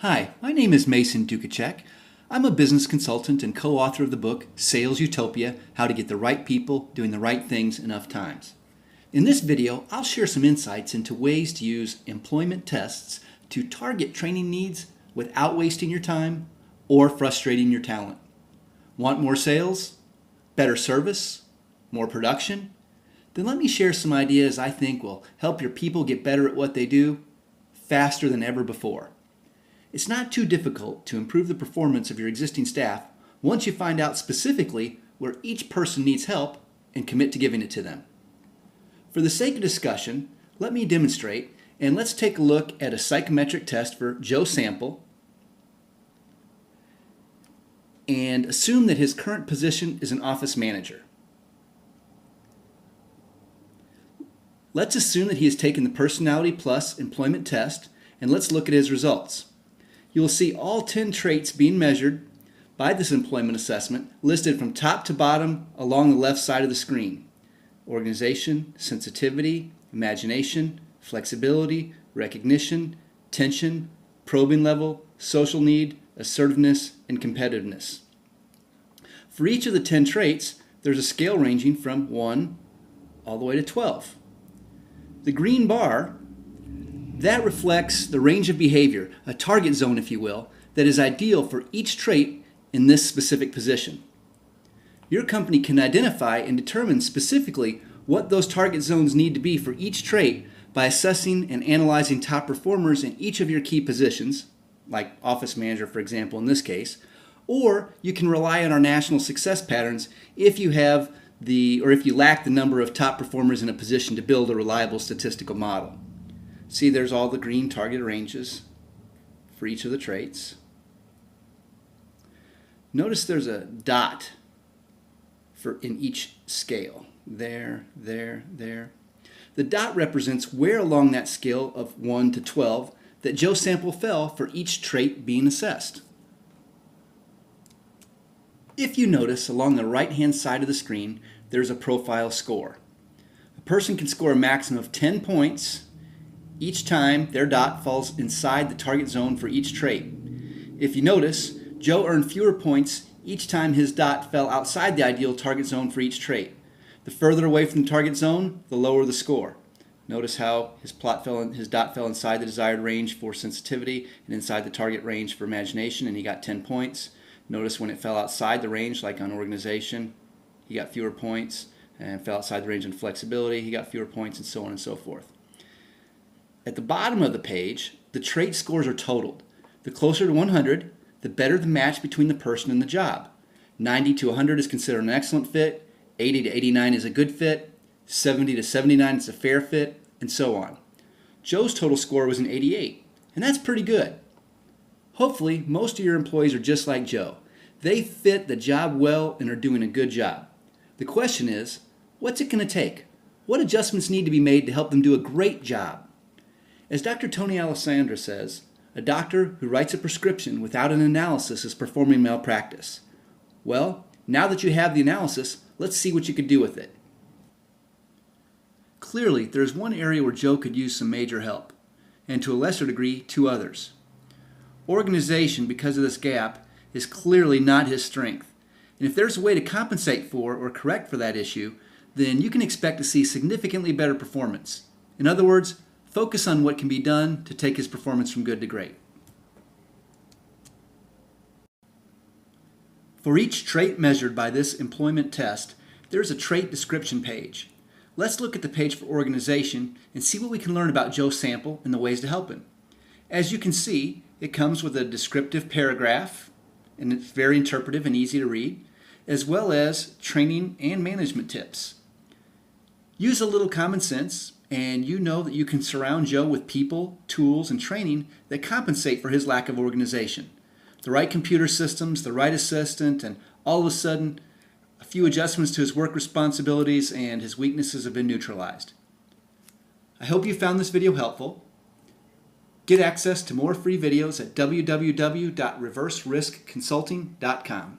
Hi, my name is Mason Dukacek. I'm a business consultant and co-author of the book Sales Utopia: How to Get the Right People Doing the Right Things Enough Times. In this video, I'll share some insights into ways to use employment tests to target training needs without wasting your time or frustrating your talent. Want more sales? Better service? More production? Then let me share some ideas I think will help your people get better at what they do faster than ever before. It's not too difficult to improve the performance of your existing staff once you find out specifically where each person needs help and commit to giving it to them. For the sake of discussion, let me demonstrate, and let's take a look at a psychometric test for Joe Sample and assume that his current position is an office manager. Let's assume that he has taken the Personality Plus employment test, and let's look at his results. You will see all 10 traits being measured by this employment assessment listed from top to bottom along the left side of the screen. Organization, sensitivity, imagination, flexibility, recognition, tension, probing level, social need, assertiveness, and competitiveness. For each of the 10 traits, there's a scale ranging from 1 all the way to 12. The green bar, that reflects the range of behavior, a target zone if you will, that is ideal for each trait in this specific position. Your company can identify and determine specifically what those target zones need to be for each trait by assessing and analyzing top performers in each of your key positions, like office manager for example in this case, or you can rely on our national success patterns if you lack the number of top performers in a position to build a reliable statistical model. See, there's all the green target ranges for each of the traits. Notice there's a dot in each scale. There. The dot represents where along that scale of 1 to 12 that Joe Sample fell for each trait being assessed. If you notice along the right-hand side of the screen, there's a profile score. A person can score a maximum of 10 points each time their dot falls inside the target zone for each trait. If you notice, Joe earned fewer points each time his dot fell outside the ideal target zone for each trait. The further away from the target zone, the lower the score. Notice how his dot fell inside the desired range for sensitivity and inside the target range for imagination, and he got 10 points. Notice when it fell outside the range, like on organization, he got fewer points, and fell outside the range on flexibility, he got fewer points, and so on and so forth. At the bottom of the page, the trait scores are totaled. The closer to 100, the better the match between the person and the job. 90 to 100 is considered an excellent fit, 80 to 89 is a good fit, 70 to 79 is a fair fit, and so on. Joe's total score was an 88, and that's pretty good. Hopefully, most of your employees are just like Joe. They fit the job well and are doing a good job. The question is, what's it going to take? What adjustments need to be made to help them do a great job? As Dr. Tony Alessandra says, a doctor who writes a prescription without an analysis is performing malpractice. Well, now that you have the analysis, let's see what you could do with it. Clearly, there's one area where Joe could use some major help, and to a lesser degree, two others. Organization, because of this gap, is clearly not his strength. And if there's a way to compensate for or correct for that issue, then you can expect to see significantly better performance. In other words, focus on what can be done to take his performance from good to great. For each trait measured by this employment test, there's a trait description page. Let's look at the page for organization and see what we can learn about Joe Sample and the ways to help him. As you can see, it comes with a descriptive paragraph, and it's very interpretive and easy to read, as well as training and management tips. Use a little common sense, and you know that you can surround Joe with people, tools, and training that compensate for his lack of organization. The right computer systems, the right assistant, and all of a sudden, a few adjustments to his work responsibilities and his weaknesses have been neutralized. I hope you found this video helpful. Get access to more free videos at www.reverseriskconsulting.com.